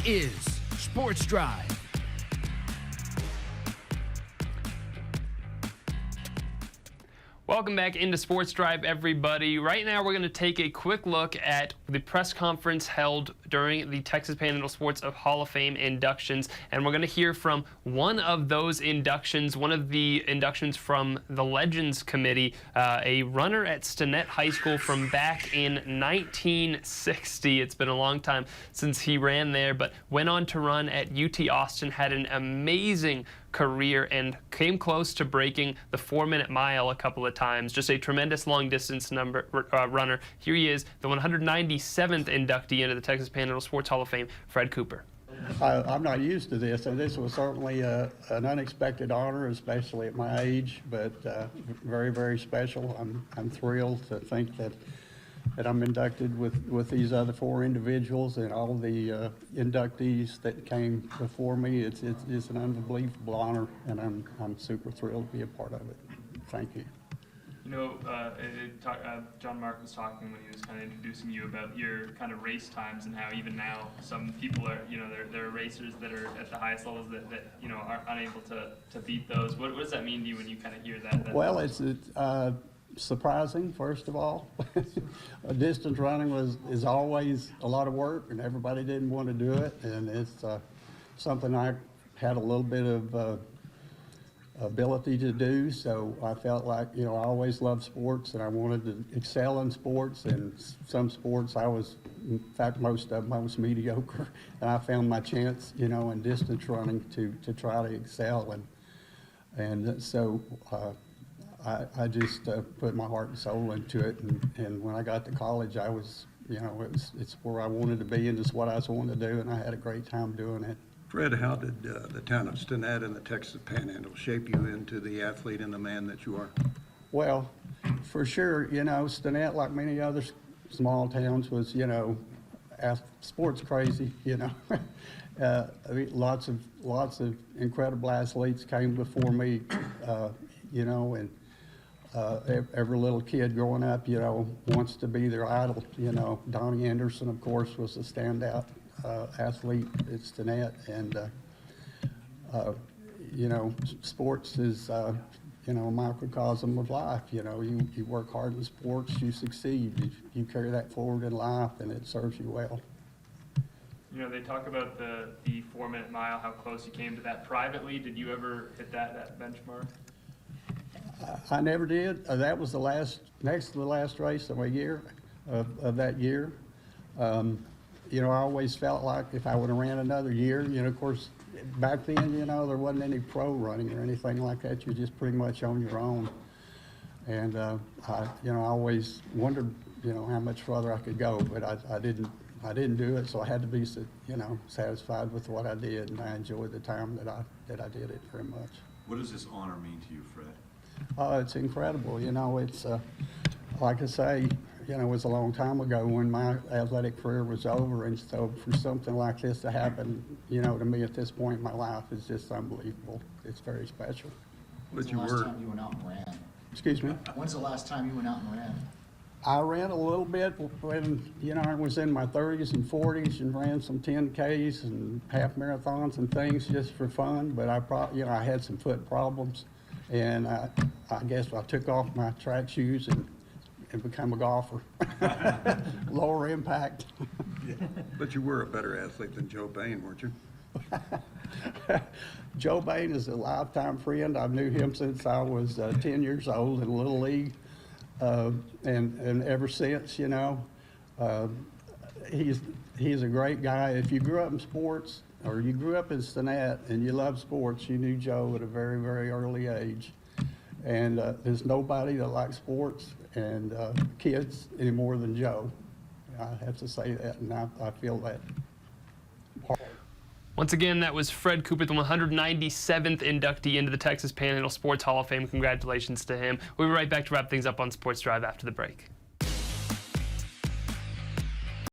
is Sports Drive. Welcome back into Sports Drive, everybody. Right now, we're going to take a quick look at the press conference held during the Texas Panhandle Sports Hall of Fame inductions, and we're going to hear from one of those inductions, one of the inductions from the Legends Committee, a runner at Stinnett High School from back in 1960. It's been a long time since he ran there, but went on to run at UT Austin, had an amazing career and came close to breaking the 4-minute mile a couple of times. Just a tremendous long distance runner. Here he is, the 197th inductee into the Texas Panhandle Sports Hall of Fame, Fred Cooper. I'm not used to this, and this was certainly an unexpected honor, especially at my age, but very, very special. I'm thrilled to think that I'm inducted with these other 4 individuals and all the inductees that came before me. It's an unbelievable honor, and I'm super thrilled to be a part of it. Thank you. You know, John Mark was talking when he was kind of introducing you about your kind of race times and how even now some people are, you know, there are racers that are at the highest levels that you know, are unable to beat those. What does that mean to you when you kind of hear that? Well, it's surprising, first of all. Distance running is always a lot of work, and everybody didn't want to do it, and it's something I had a little bit of ability to do, so I felt like, you know, I always loved sports and I wanted to excel in sports, and some sports I was, in fact, most of them I was mediocre, and I found my chance, you know, in distance running to try to excel, and so I just put my heart and soul into it, and when I got to college, I was, you know, it's where I wanted to be, and it's what I was wanting to do, and I had a great time doing it. Fred, how did the town of Stinnett and the Texas Panhandle shape you into the athlete and the man that you are? Well, For sure, you know, Stinnett, like many other small towns, was, you know, sports crazy, you know. I mean, lots of incredible athletes came before me, you know, and every little kid growing up, you know, wants to be their idol. You know, Donnie Anderson, of course, was a standout athlete at Stinnett, and you know, sports is you know, a microcosm of life. You know, you work hard in sports, you succeed. You carry that forward in life, and it serves you well. You know, they talk about the 4-minute mile, how close you came to that privately. Did you ever hit that benchmark? I never did. That was next to the last race of a year, of that year. You know, I always felt like if I would have ran another year, you know, of course, back then, you know, there wasn't any pro running or anything like that. You're just pretty much on your own. And, you know, I always wondered, you know, how much further I could go, but I didn't do it, so I had to be, you know, satisfied with what I did, and I enjoyed the time that I did it very much. What does this honor mean to you, Fred? It's incredible. You know, it's like I say, you know, it was a long time ago when my athletic career was over, and so for something like this to happen, you know, to me at this point in my life is just unbelievable. It's very special. But When's the last time you went out and ran? Excuse me? When's the last time you went out and ran? I ran a little bit when, you know, I was in my 30s and 40s and ran some 10Ks and half marathons and things just for fun, but you know, I had some foot problems, and I guess I took off my track shoes and become a golfer. Lower impact. But you were a better athlete than Joe Bain, weren't you? Joe Bain is a lifetime friend. I've knew him since I was 10 years old in Little League, and ever since, you know, he's a great guy. If you grew up in sports, or you grew up in Stinnett and you love sports, you knew Joe at a very, very early age. And there's nobody that likes sports and kids any more than Joe. I have to say that, and I feel that. Once again, that was Fred Cooper, the 197th inductee into the Texas Panhandle Sports Hall of Fame. Congratulations to him. We'll be right back to wrap things up on Sports Drive after the break.